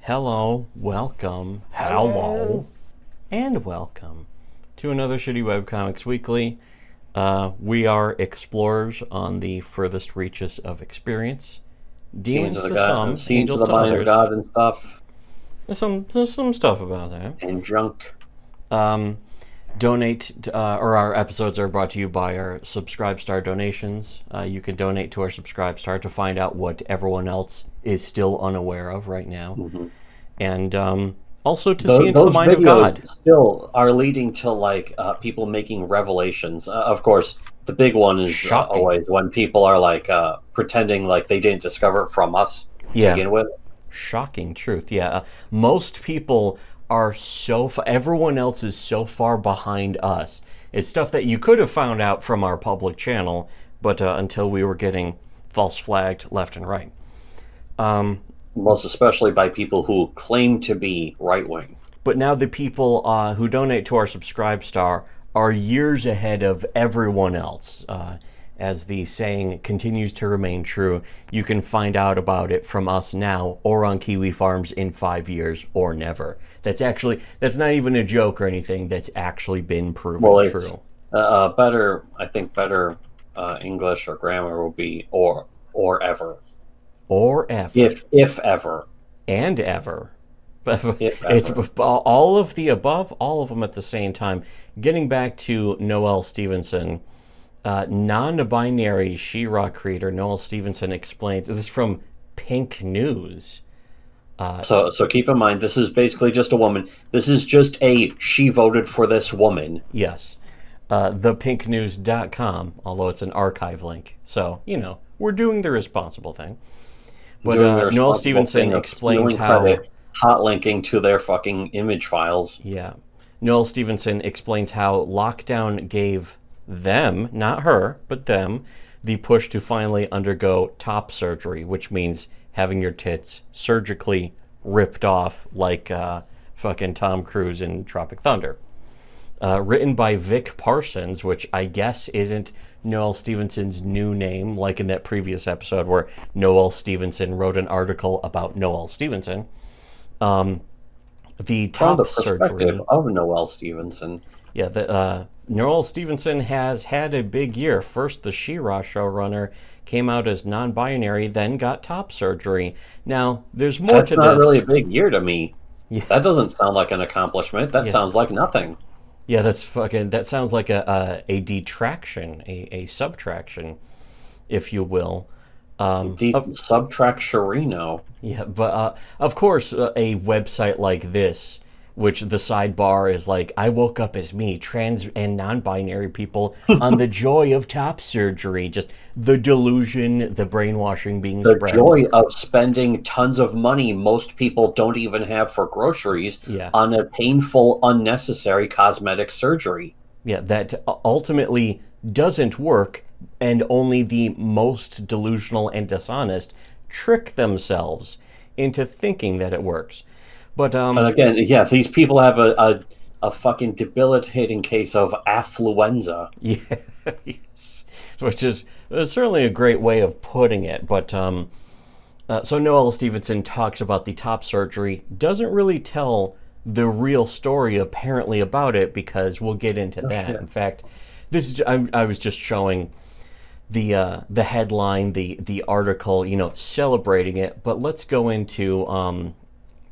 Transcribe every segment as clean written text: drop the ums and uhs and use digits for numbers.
Hello, welcome, hello, and welcome to another Shittywebcomics Weekly. We are explorers on the furthest reaches of experience. Demons to some, Scenes of angels the to mind of others. God and stuff, There's some stuff about that. and junk. Um, or our episodes are brought to you by our Subscribe Star donations. You can donate to our Subscribe Star to find out what everyone else is still unaware of right now. Mm-hmm. And also to see into the Those mind of videos God. still are leading to people making revelations. Of course, the big one is Shocking. always when people are pretending like they didn't discover it from us to Yeah, begin with. shocking truth. Yeah, most people are everyone else is so far behind us. It's stuff that you could have found out from our public channel, but until we were getting false flagged left and right. Most especially by people who claim to be right wing. But now the people who donate to our Subscribe Star are years ahead of everyone else. As the saying continues to remain true, you can find out about it from us now or on Kiwi Farms in 5 years or never. That's not even a joke or anything. That's actually been proven true. I think better English or grammar will be or ever. Or ever. If ever. And ever. If It's ever. all of the above, all of them at the same time. Getting back to Noelle Stevenson, non-binary She-Ra creator Noelle Stevenson explains. This is from Pink News. So keep in mind, this is basically just a woman. This is just she voted for this woman. Yes, thepinknews.com, although it's an archive link. So, we're doing the responsible thing. But Doing the Noelle responsible Stevenson thing of explains stealing how... credit, hot linking to their fucking image files. Yeah. Noelle Stevenson explains how lockdown gave them, not her, but them, the push to finally undergo top surgery, which means having your tits surgically ripped off like fucking Tom Cruise in Tropic Thunder. Written by Vic Parsons, which I guess isn't Noelle Stevenson's new name, like in that previous episode where Noelle Stevenson wrote an article about Noelle Stevenson. The From the top perspective surgery of Noelle Stevenson. Yeah, Noelle Stevenson has had a big year. First, the She-Ra showrunner came out as non-binary, then got top surgery. Now, there's more That's to not really this. a big year to me. Yeah, That doesn't sound like an accomplishment. That yeah, sounds like nothing. yeah. That sounds like a detraction, a subtraction, if you will. Subtract Sharino. Yeah, but of course, a website like this, which the sidebar is like, I woke up as me, trans and non binary people, on the joy of top surgery. Just the delusion, the brainwashing being The spread. joy of spending tons of money most people don't even have for groceries Yeah. on a painful, unnecessary cosmetic surgery. Yeah, that ultimately doesn't work, and only the most delusional and dishonest trick themselves into thinking that it works. But And again, yeah, these people have a fucking debilitating case of affluenza. yeah, which is certainly a great way of putting it. But so Noelle Stevenson talks about the top surgery, doesn't really tell the real story apparently about it, because we'll get into that. Shit. In fact, I was just showing the headline, the article, celebrating it. But let's go into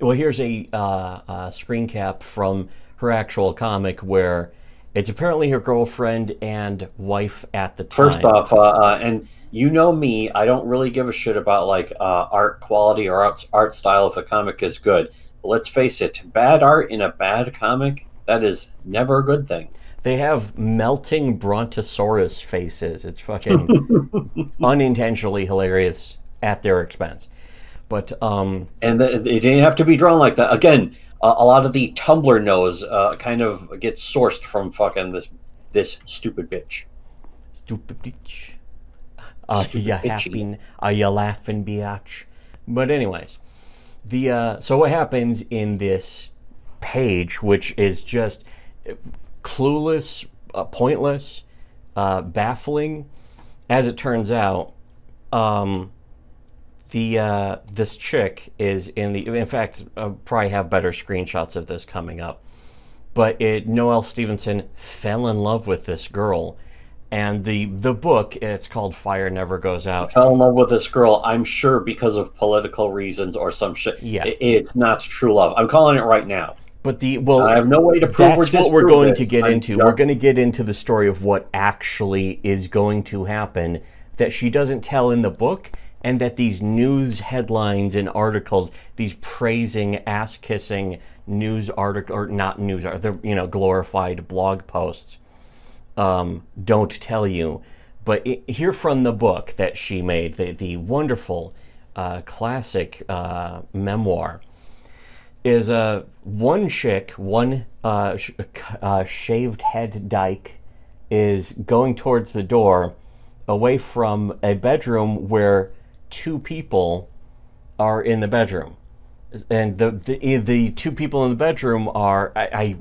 well, here's a screen cap from her actual comic where it's apparently her girlfriend and wife at the time. First off, and you know me, I don't really give a shit about art quality or art style if a comic is good. But let's face it, bad art in a bad comic, that is never a good thing. They have melting brontosaurus faces. It's fucking unintentionally hilarious at their expense. But And it didn't have to be drawn like that. Again, a lot of the Tumblr knows kind of gets sourced from fucking this stupid bitch. stupid bitch. Are Stupid you bitchy. happy? Are you laughing, biatch? But anyways, the so what happens in this page, which is just clueless, pointless, baffling, as it turns out, this chick is in the. In fact, I'll probably have better screenshots of this coming up. But Noelle Stevenson fell in love with this girl, and the book, it's called Fire Never Goes Out. I fell in love with this girl, I'm sure, because of political reasons or some shit. Yeah. It's not true love. I'm calling it right now. But I have no way to prove or disprove that's what we're going to get I'm into. We're going to get into the story of what actually is going to happen that she doesn't tell in the book, and that these news headlines and articles, these praising, ass-kissing news article or not news, they're glorified blog posts, don't tell you. But here from the book that she made, the wonderful classic memoir, is one chick, shaved head dyke, is going towards the door away from a bedroom where two people are in the bedroom. And the two people in the bedroom are,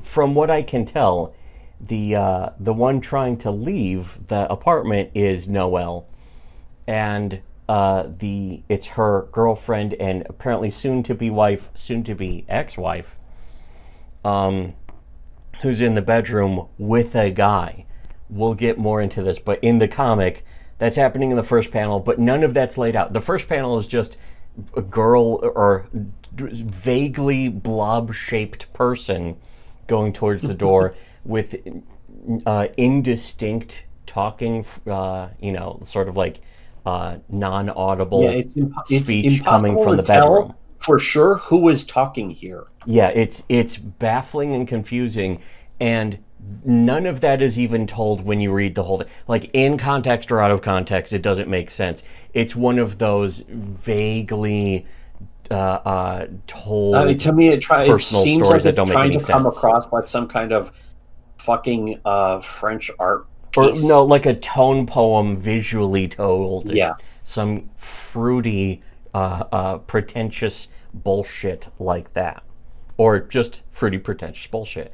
from what I can tell, the one trying to leave the apartment is Noelle, and it's her girlfriend and apparently soon to be ex-wife, who's in the bedroom with a guy. We'll get more into this, but in the comic, that's happening in the first panel, but none of that's laid out. The first panel is just a girl or vaguely blob-shaped person going towards the door with indistinct talking, sort of like non-audible speech coming from the bedroom. For sure, who is talking here? Yeah, it's baffling and confusing, and none of that is even told when you read the whole thing. Like, in context or out of context, it doesn't make sense. It's one of those vaguely told. To me, it seems like it's trying to come sense. across like some kind of fucking French art piece. Or no, like a tone poem visually told. Yeah, some fruity, pretentious bullshit like that, or just fruity, pretentious bullshit.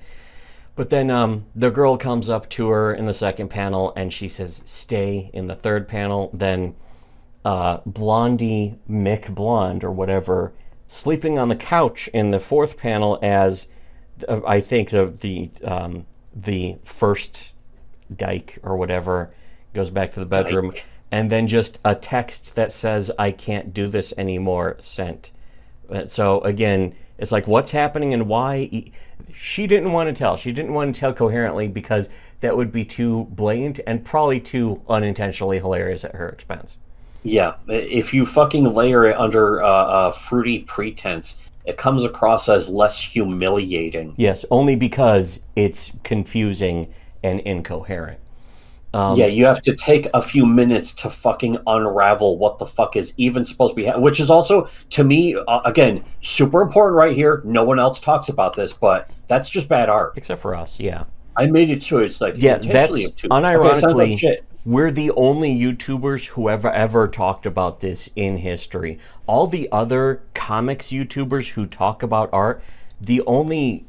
But then the girl comes up to her in the second panel and she says, "Stay," in the third panel. Then Blondie Mick Blonde or whatever, sleeping on the couch in the fourth panel as I think the first dyke or whatever goes back to the bedroom. Dyke. And then just a text that says, "I can't do this anymore," sent. So again, it's like, what's happening and why? She didn't want to tell. She didn't want to tell coherently because that would be too blatant and probably too unintentionally hilarious at her expense. Yeah, if you fucking layer it under fruity pretense, it comes across as less humiliating. Yes, only because it's confusing and incoherent. Yeah, you have to take a few minutes to fucking unravel what the fuck is even supposed to be which is also, to me, again, super important right here. No one else talks about this, but that's just bad art. Except for us, yeah. I made it too. It's like, yeah, that's unironically, like we're the only YouTubers who ever talked about this in history. All the other comics YouTubers who talk about art, the only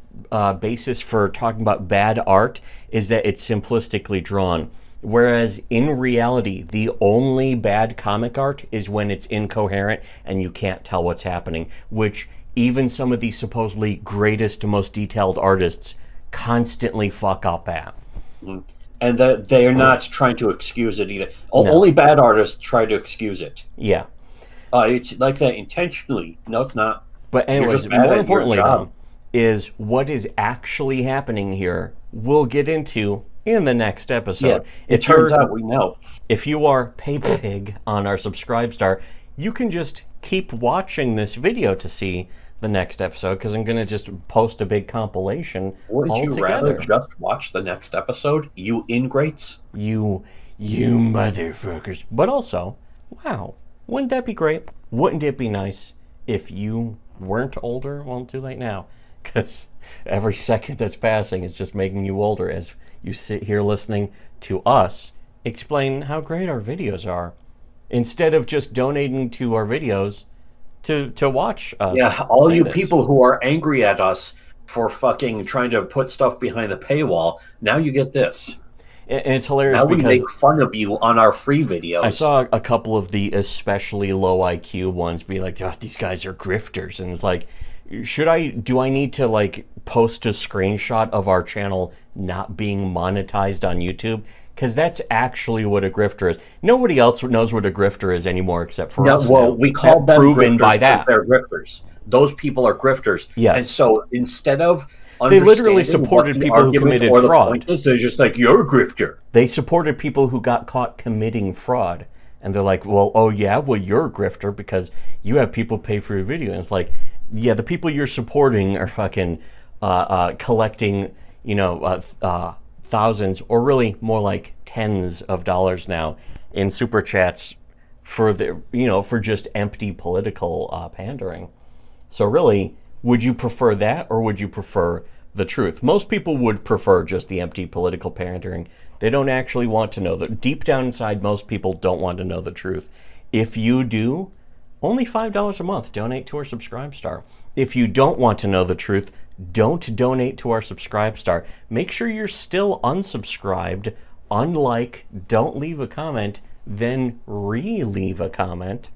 basis for talking about bad art is that it's simplistically drawn. Whereas in reality, the only bad comic art is when it's incoherent and you can't tell what's happening, which even some of the supposedly greatest, most detailed artists constantly fuck up at. And they're not trying to excuse it either. No. Only bad artists try to excuse it. Yeah. It's like that intentionally. No, it's not. But anyways, more importantly, though, is what is actually happening here. We'll get into in the next episode. Yeah, it turns out we know. If you are pig on our Subscribestar, you can just keep watching this video to see the next episode, because I'm going to just post a big compilation. Wouldn't you rather just watch the next episode, you ingrates? You motherfuckers. But also, wow, wouldn't that be great? Wouldn't it be nice if you weren't older? Well, too late now, because every second that's passing is just making you older as you sit here listening to us explain how great our videos are, instead of just donating to our videos to watch us. Yeah, all you people who are angry at us for fucking trying to put stuff behind the paywall, now you get this. And it's hilarious Now we because make fun of you on our free videos. I saw a couple of the especially low IQ ones be like, oh, these guys are grifters. And it's like, do I need to like post a screenshot of our channel not being monetized on YouTube? Because that's actually what a grifter is. Nobody else knows what a grifter is anymore except for us. Well, now. we call them proven grifters by that. They're grifters. Those people are grifters. Yes. And so instead of they literally supported people who committed fraud. They're just like, you're a grifter. They supported people who got caught committing fraud. And they're like, well, oh yeah, well, you're a grifter because you have people pay for your video. And it's like, yeah, the people you're supporting are fucking collecting, thousands, or really more like tens of dollars now in super chats for for just empty political pandering. So really, would you prefer that, or would you prefer the truth? Most people would prefer just the empty political pandering. They don't actually want to know. Deep down inside, most people don't want to know the truth. If you do, only $5 a month. Donate to our Subscribe Star. If you don't want to know the truth, don't donate to our Subscribe Star. Make sure you're still unsubscribed, unlike, don't leave a comment, then re-leave a comment.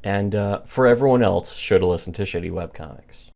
And for everyone else, should have listened to Shitty Webcomics.